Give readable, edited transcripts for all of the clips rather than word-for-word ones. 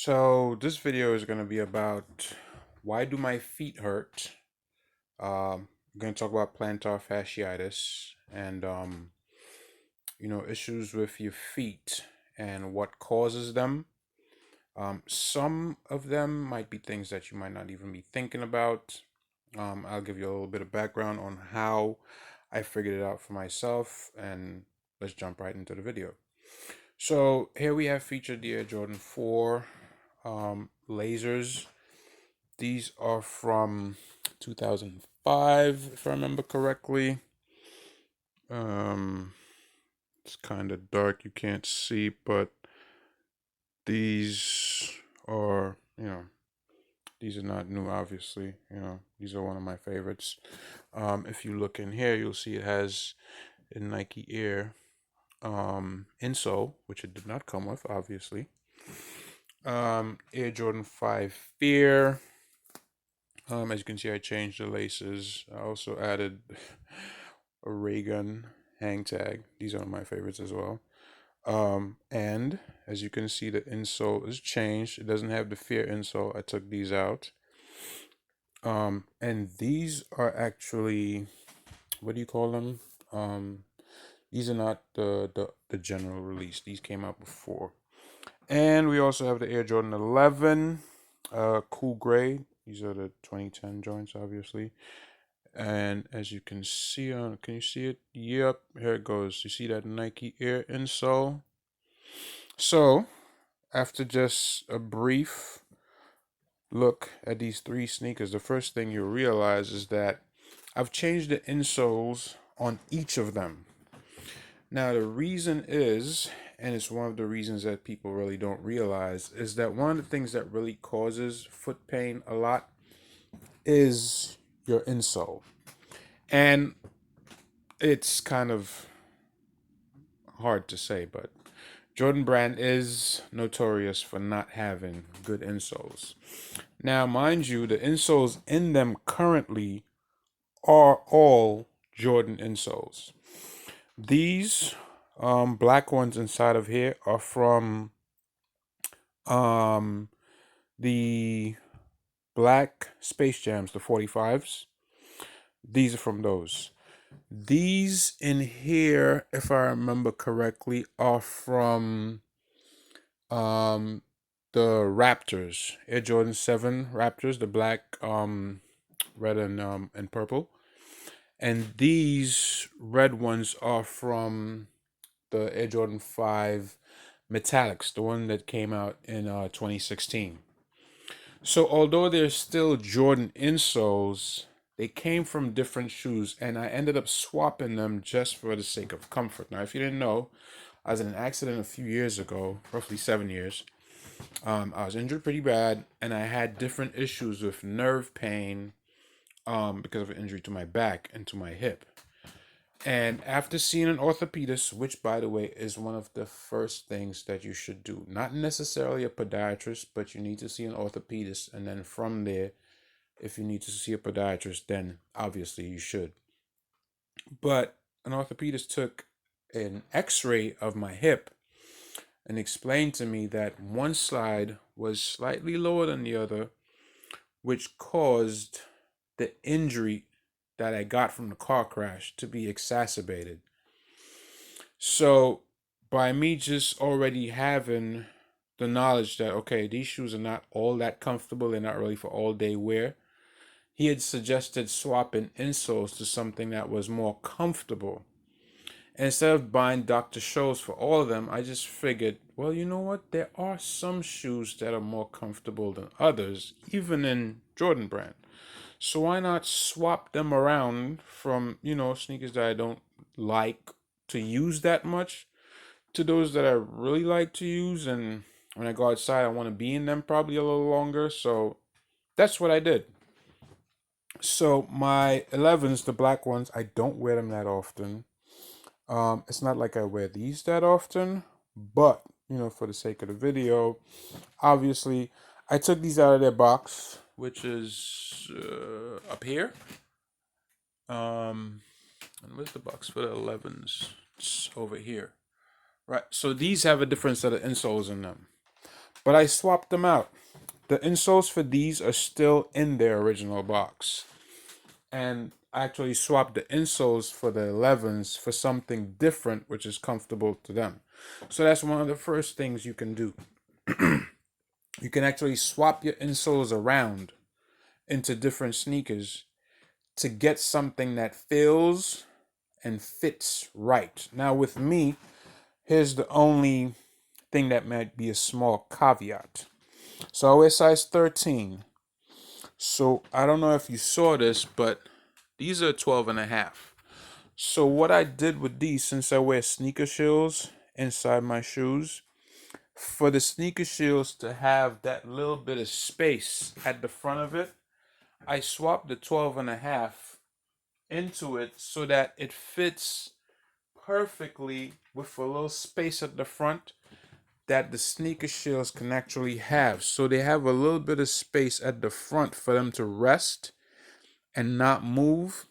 So this video is going to be about why do my feet hurt. I'm going to talk about plantar fasciitis and issues with your feet and what causes them. Some of them might be things that you might not even be thinking about. I'll give you a little bit of background on how I figured it out for myself, and let's jump right into the video. So here we have featured the Air Jordan 4 lasers. These are from 2005, if I remember correctly. Um, it's kind of dark, you can't see, but these are, these are not new, obviously. These are one of my favorites. If you look in here, you'll see it has a Nike Air Insole, which it did not come with, obviously. Air Jordan 5 Fear. As you can see, I changed the laces. I also added a ray gun hang tag. These are my favorites as well. And as you can see, the insole is changed. It doesn't have the Fear insole. I took these out. And these are actually, what do you call them? These are not the general release. These came out before. And we also have the Air Jordan 11, cool gray. These are the 2010 joints, obviously. And as you can see can you see it? Yep, here it goes. You see that Nike Air insole? So, after just a brief look at these three sneakers, the first thing you'll realize is that I've changed the insoles on each of them. Now, the reason is, and it's one of the reasons that people really don't realize, is that one of the things that really causes foot pain a lot is your insole. And it's kind of hard to say, but Jordan Brand is notorious for not having good insoles. Now, mind you, the insoles in them currently are all Jordan insoles. These black ones inside of here are from the black Space Jams, the 45s. These are from those. These in here, if I remember correctly, are from the Raptors, Air Jordan 7 Raptors, the black, red and purple. And these red ones are from the Air Jordan 5 Metallics, the one that came out in 2016. So although they're still Jordan insoles, they came from different shoes, and I ended up swapping them just for the sake of comfort. Now, if you didn't know, I was in an accident a few years ago, roughly 7 years. I was injured pretty bad, and I had different issues with nerve pain because of an injury to my back and to my hip. And after seeing an orthopedist, which by the way is one of the first things that you should do, not necessarily a podiatrist, but you need to see an orthopedist, and then from there, if you need to see a podiatrist, then obviously you should. But an orthopedist took an x-ray of my hip and explained to me that one slide was slightly lower than the other, which caused the injury that I got from the car crash to be exacerbated. So, by me just already having the knowledge that, okay, these shoes are not all that comfortable, they're not really for all day wear, he had suggested swapping insoles to something that was more comfortable. And instead of buying Dr. Scholl's for all of them, I just figured, well, you know what? There are some shoes that are more comfortable than others, even in Jordan Brand. So why not swap them around from, sneakers that I don't like to use that much to those that I really like to use, and when I go outside I want to be in them probably a little longer. So that's what I did. So my 11s, the black ones, I don't wear them that often. It's not like I wear these that often, but for the sake of the video, obviously I took these out of their box, which is up here. And where's the box for the 11s? It's over here. Right, so these have a different set of insoles in them. but I swapped them out. The insoles for these are still in their original box. And I actually swapped the insoles for the 11s for something different, which is comfortable to them. So that's one of the first things you can do. You can actually swap your insoles around into different sneakers to get something that feels and fits right. Now, with me, here's the only thing that might be a small caveat. So I wear size 13. So I don't know if you saw this, but these are 12 and a half. So what I did with these, since I wear sneaker shields inside my shoes, for the sneaker shields to have that little bit of space at the front of it, I swapped the 12 and a half into it so that it fits perfectly with a little space at the front that the sneaker shields can actually have. So they have a little bit of space at the front for them to rest and not move,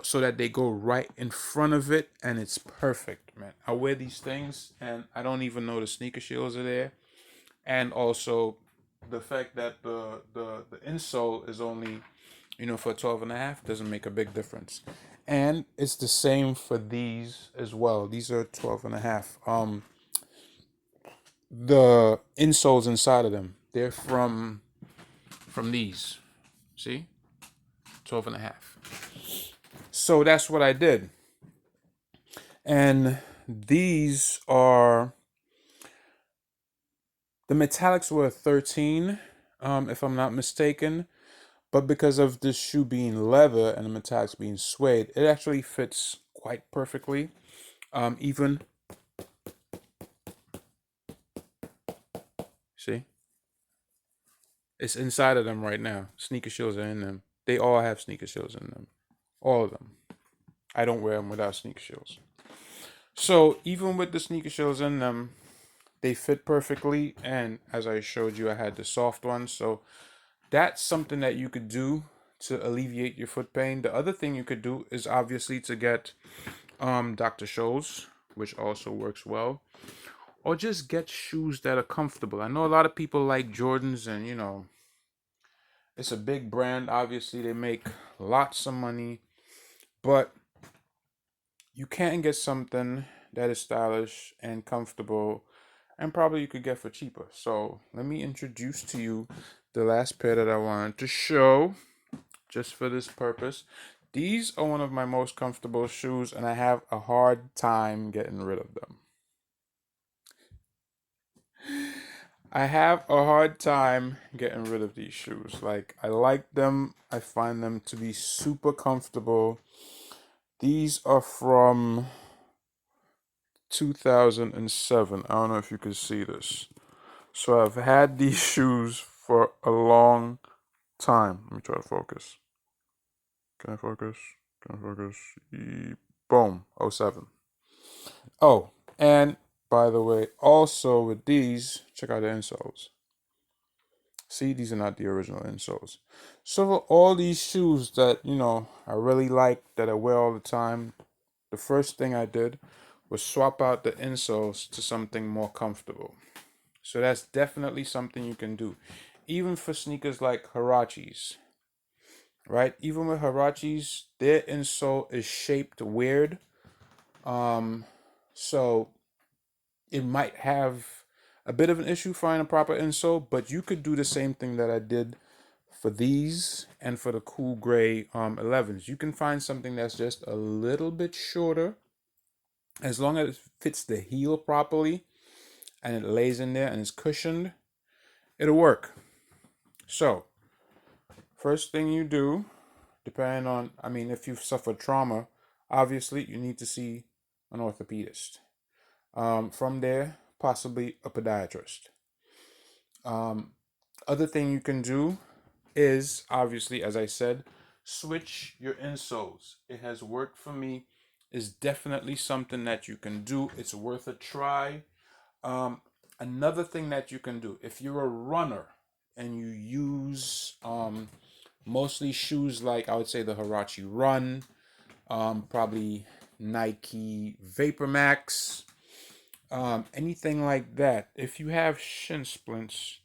so that they go right in front of it, and it's perfect, man. I wear these things and I don't even know the sneaker shields are there. And also the fact that the insole is only, for 12 and a half doesn't make a big difference. And it's the same for these as well. These are 12 and a half. The insoles inside of them, they're from these. See? 12 and a half. So that's what I did. And these are the metallics were 13, if I'm not mistaken. But because of this shoe being leather and the metallics being suede, it actually fits quite perfectly. Even see, it's inside of them right now. Sneaker shields are in them. They all have sneaker shields in them. All of them. I don't wear them without sneaker shields. So even with the sneaker shields in them, they fit perfectly. And as I showed you, I had the soft ones. So that's something that you could do to alleviate your foot pain. The other thing you could do is obviously to get Dr. Scholl's, which also works well, or just get shoes that are comfortable. I know a lot of people like Jordans, and it's a big brand. Obviously, they make lots of money, but you can get something that is stylish and comfortable, and probably you could get for cheaper. So let me introduce to you the last pair that I wanted to show just for this purpose. These are one of my most comfortable shoes, and I have a hard time getting rid of them. I have a hard time getting rid of these shoes. Like, I like them. I find them to be super comfortable. These are from 2007. I don't know if you can see this. So I've had these shoes for a long time. Let me try to focus. Can I focus? Can I focus? Boom. '07. Oh, and by the way, also with these, check out the insoles. See, these are not the original insoles. So all these shoes that, I really like, that I wear all the time, the first thing I did was swap out the insoles to something more comfortable. So that's definitely something you can do. Even for sneakers like Huaraches, right? Even with Huaraches, their insole is shaped weird. So it might have a bit of an issue finding a proper insole, but you could do the same thing that I did for these and for the cool gray 11s. You can find something that's just a little bit shorter, as long as it fits the heel properly and it lays in there and is cushioned, it'll work. So first thing you do, depending on, if you've suffered trauma, obviously you need to see an orthopedist. From there, possibly a podiatrist. Other thing you can do is, obviously, as I said, switch your insoles. It has worked for me. It's definitely something that you can do. It's worth a try. Another thing that you can do, if you're a runner and you use mostly shoes like, I would say, the Huarache Run, probably Nike Vapor Max, Anything like that. If you have shin splints,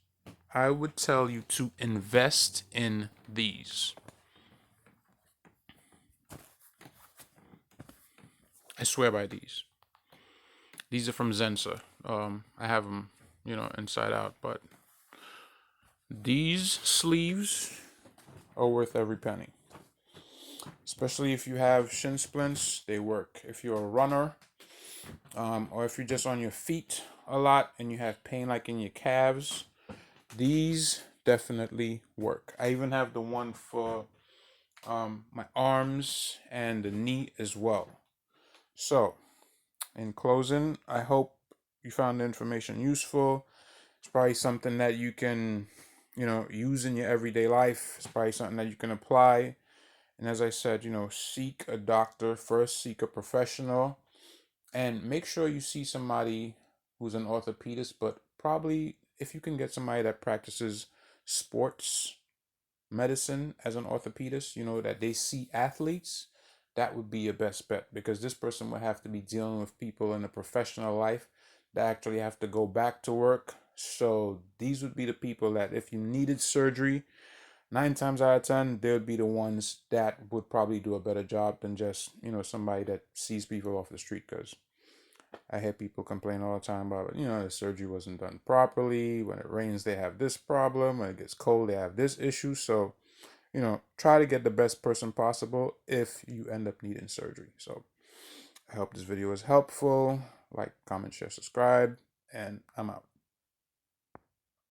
I would tell you to invest in these. I swear by these. These are from Zensa. I have them, inside out, but these sleeves are worth every penny. Especially if you have shin splints, they work. If you're a runner, or if you're just on your feet a lot and you have pain like in your calves, these definitely work. I even have the one for my arms and the knee as well. So, in closing, I hope you found the information useful. It's probably something that you can, use in your everyday life. It's probably something that you can apply. And as I said, seek a doctor first, seek a professional, and make sure you see somebody who's an orthopedist, but probably if you can get somebody that practices sports medicine as an orthopedist, that they see athletes, that would be your best bet, because this person would have to be dealing with people in a professional life that actually have to go back to work. So these would be the people that if you needed surgery, 9 times out of 10, they would be the ones that would probably do a better job than just, somebody that sees people off the street. Because I hear people complain all the time about, the surgery wasn't done properly. When it rains, they have this problem. When it gets cold, they have this issue. So, try to get the best person possible if you end up needing surgery. So, I hope this video was helpful. Like, comment, share, subscribe, and I'm out.